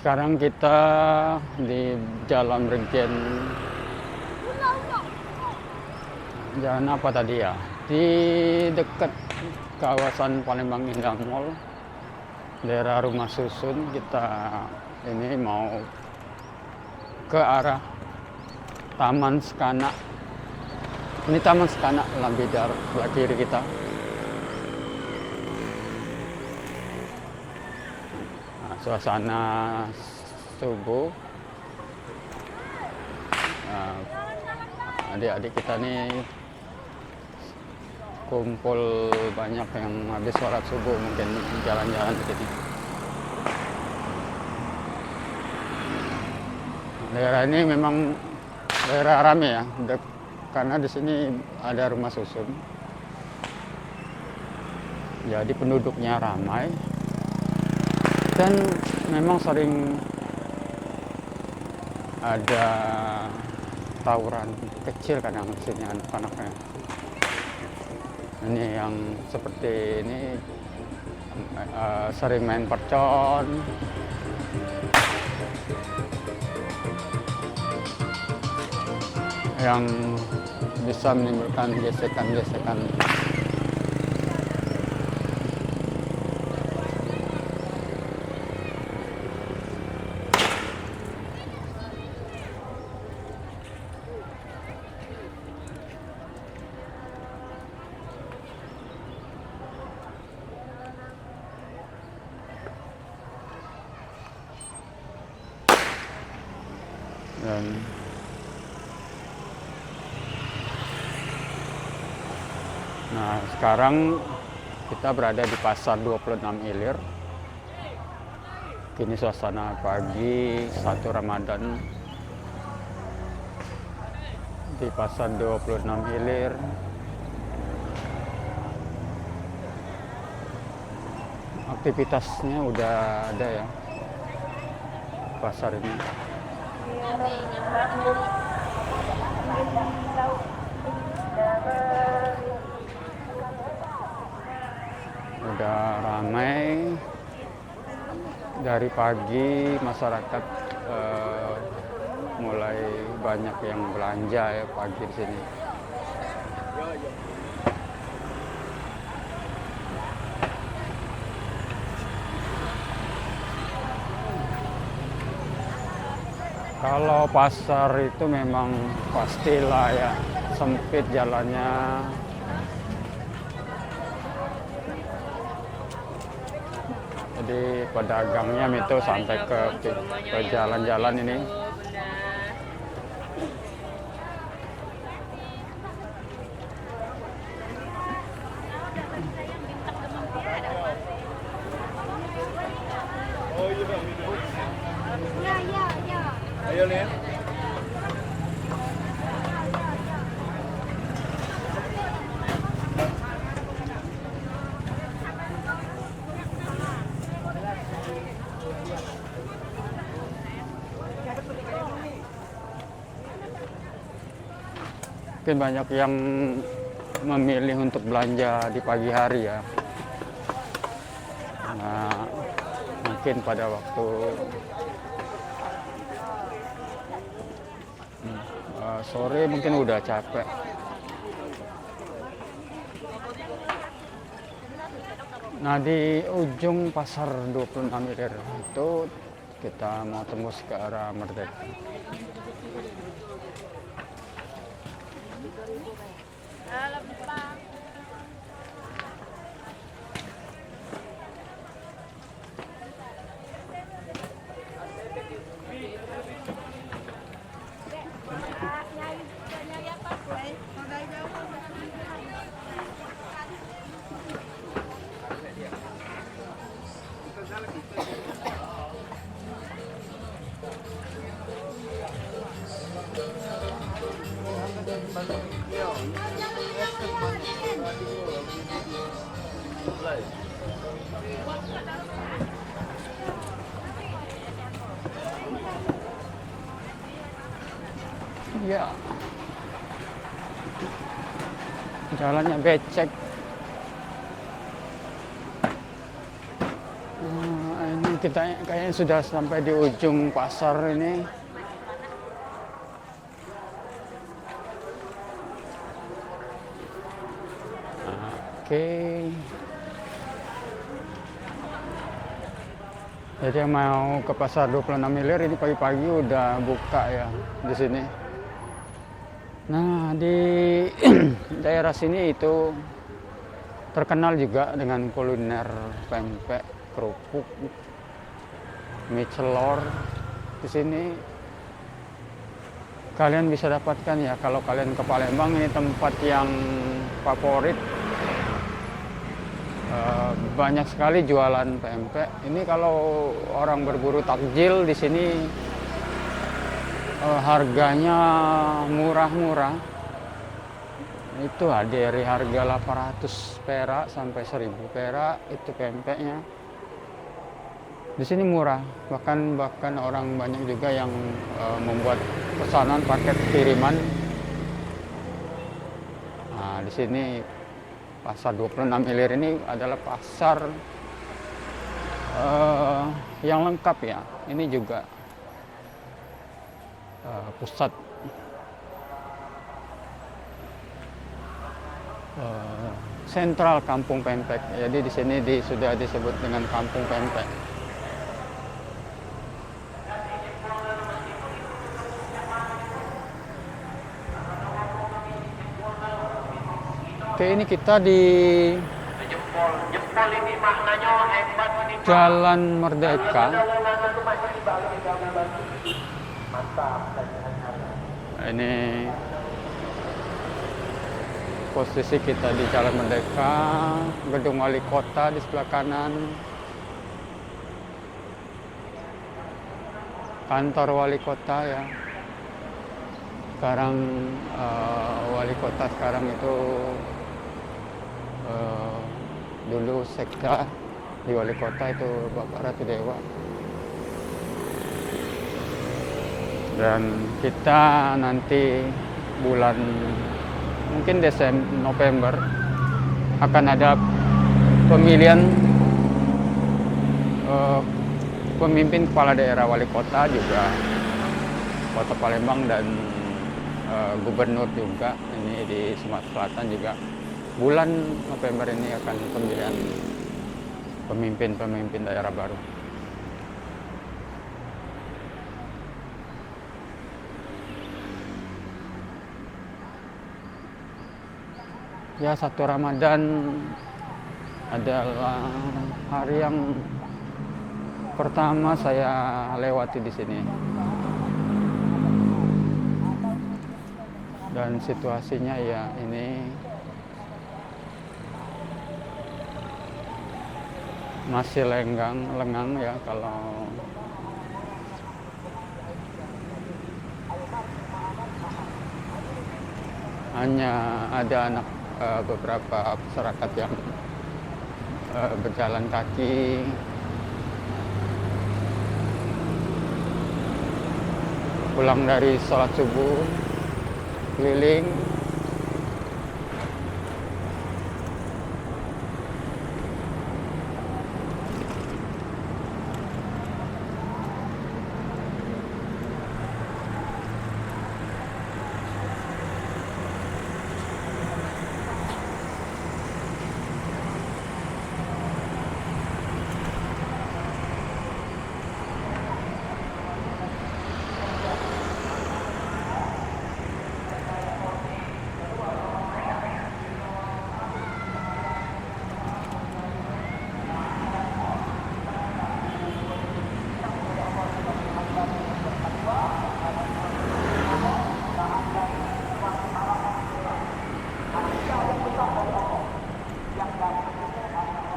Sekarang kita di Jalan Brigjen. Jalan apa tadi ya? Di dekat kawasan Palembang Indah Mall, daerah Rumah Susun. Kita ini mau ke arah Taman Sekana. Ini Taman Sekana, Lambidar sebelah kiri kita. Nah, suasana subuh. Nah, adik-adik kita nih kumpul banyak yang habis sholat subuh, mungkin jalan-jalan gitu. Daerah ini memang daerah rame ya, karena di sini ada Rumah Susun. Jadi penduduknya ramai dan memang sering ada tawuran kecil kadang di sini anak-anaknya. Ini yang seperti ini sering main percon. Yang bisa menimbulkan gesekan-gesekan. Dan nah, sekarang kita berada di Pasar 26 Ilir. Kini suasana pagi 1 Ramadan di Pasar 26 Ilir. Aktivitasnya udah ada ya, pasar ini. Udah ramai dari pagi, masyarakat mulai banyak yang belanja ya pagi di sini. Kalau pasar itu memang pastilah ya, sempit jalannya. Jadi pedagangnya itu sampai ke jalan-jalan ini. Ayo lihat. Mungkin banyak yang memilih untuk belanja di pagi hari ya. Nah, mungkin pada waktu sore mungkin udah capek. Nah, di ujung Pasar 26 Ilir itu kita mau tembus ke arah Merdeka. Ya, jalannya becek. Ini kita kayaknya sudah sampai di ujung pasar ini. Oke. Jadi yang mau ke pasar 26 miliar ini pagi-pagi udah buka ya di sini. Nah, di daerah sini itu terkenal juga dengan kuliner pempek, kerupuk, mie celor. Di sini kalian bisa dapatkan ya, kalau kalian ke Palembang ini tempat yang favorit. Banyak sekali jualan pempek. Ini kalau orang berburu takjil di sini harganya murah-murah. Itu dari harga 800 perak sampai 1000 perak itu pempeknya. Di sini murah. Bahkan orang banyak juga yang membuat pesanan paket kiriman. Nah, di sini pasar 26 miliar ini adalah pasar yang lengkap ya. Ini juga pusat sentral kampung pempek. Jadi di sini sudah disebut dengan kampung pempek. Oke, ini kita di Jempol ini maknanya hebat ini. Jalan Merdeka. Ini posisi kita di Jalan Merdeka, Gedung Wali Kota di sebelah kanan, kantor Wali Kota ya. Sekarang Wali Kota sekarang itu dulu sekda di Wali Kota itu Bapak Ratu Dewa. Dan kita nanti bulan mungkin November akan ada pemilihan pemimpin kepala daerah, wali kota juga, Kota Palembang dan gubernur juga. Ini di Sumatera Selatan juga bulan November ini akan pemilihan pemimpin daerah baru. Ya, 1 Ramadan adalah hari yang pertama saya lewati di sini. Dan situasinya ya ini masih lengang ya, kalau hanya ada beberapa masyarakat yang berjalan kaki. Pulang dari sholat subuh, keliling.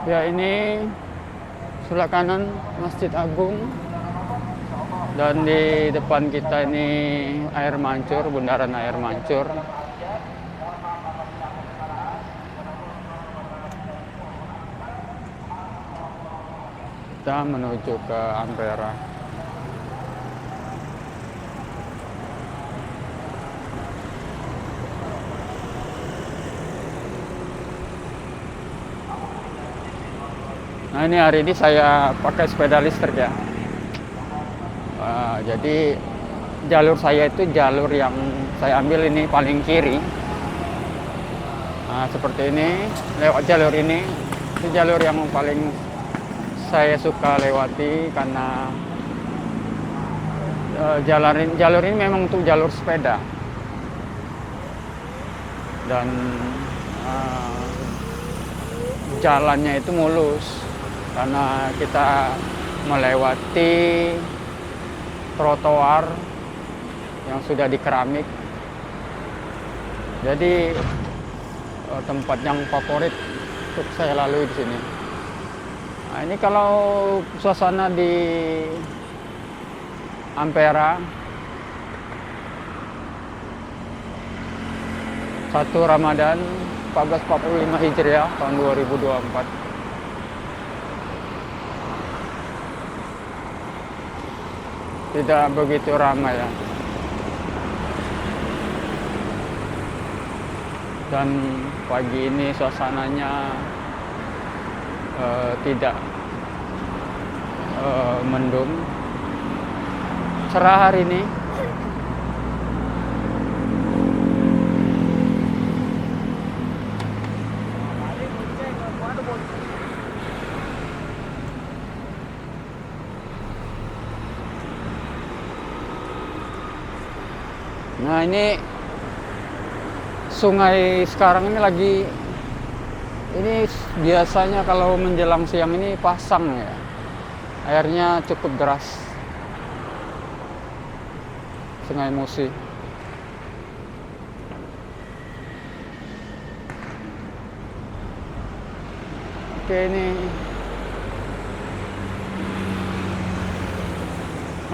Ya, ini sebelah kanan Masjid Agung, dan di depan kita ini air mancur, bundaran air mancur. Kita menuju ke Ampera. Nah, Nah, ini hari ini saya pakai sepeda listrik ya. Jadi jalur saya itu jalur yang saya ambil ini paling kiri. Nah, seperti ini, lewat jalur ini, itu jalur yang paling saya suka lewati karena jalur ini memang untuk jalur sepeda. Dan jalannya itu mulus karena kita melewati trotoar yang sudah dikeramik. Jadi tempat yang favorit untuk saya lalui di sini. Nah, ini kalau suasana di Ampera 1 Ramadan 1445 Hijriah tahun 2024. Tidak begitu ramai ya. Dan pagi ini suasananya tidak mendung, cerah hari ini. Nah, ini sungai sekarang ini lagi, ini biasanya kalau menjelang siang ini pasang ya, airnya cukup deras, Sungai Musi. Oke, ini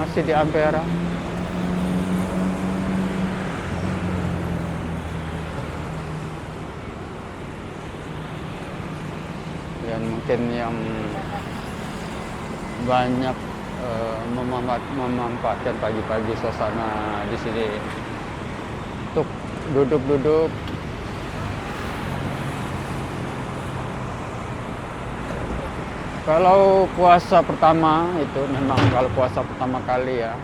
masih di Ampera. Dan mungkin yang banyak memanfaatkan pagi-pagi suasana di sini untuk duduk-duduk, kalau puasa pertama itu memang kalau puasa pertama kali ya,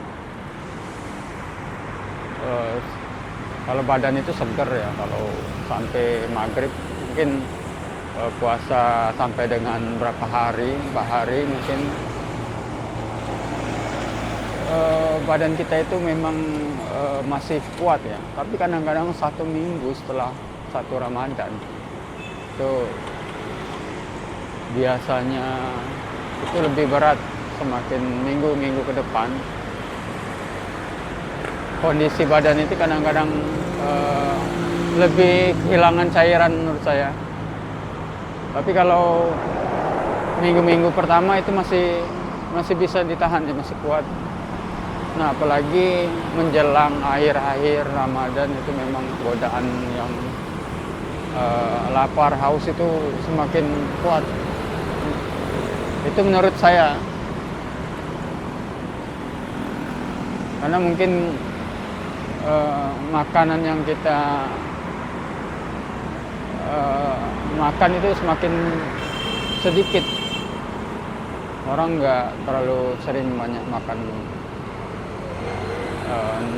kalau badan itu seger ya. Kalau sampai maghrib mungkin puasa sampai dengan berapa hari, 4 hari mungkin, badan kita itu memang masih kuat ya. Tapi kadang-kadang 1 minggu setelah 1 Ramadan itu biasanya itu lebih berat. Semakin minggu-minggu ke depan kondisi badan itu kadang-kadang lebih kehilangan cairan menurut saya. Tapi kalau minggu-minggu pertama itu masih bisa ditahan ya, masih kuat. Nah, apalagi menjelang akhir-akhir Ramadan itu memang godaan yang lapar, haus itu semakin kuat. Itu menurut saya. Karena mungkin makanan yang kita makan itu semakin sedikit. Orang nggak terlalu sering banyak makan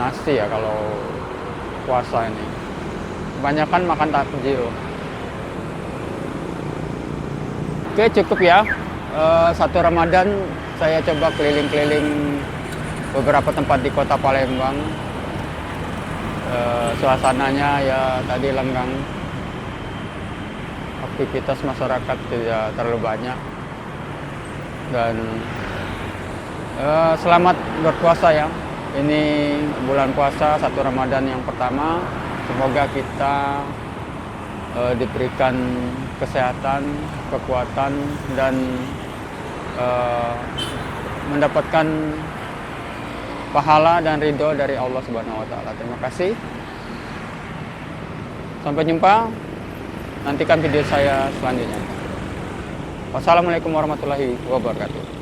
nasi ya kalau puasa ini. Kebanyakan makan takjil. Oke, cukup ya. 1 Ramadan saya coba keliling-keliling beberapa tempat di kota Palembang. Suasananya ya tadi lenggang. Aktivitas masyarakat tidak terlalu banyak. Dan selamat berpuasa ya. Ini bulan puasa 1 Ramadan yang pertama. Semoga kita diberikan kesehatan, kekuatan, dan mendapatkan pahala dan ridho dari Allah Subhanahu wa Ta'ala. Terima kasih. Sampai jumpa. Nantikan video saya selanjutnya. Wassalamualaikum warahmatullahi wabarakatuh.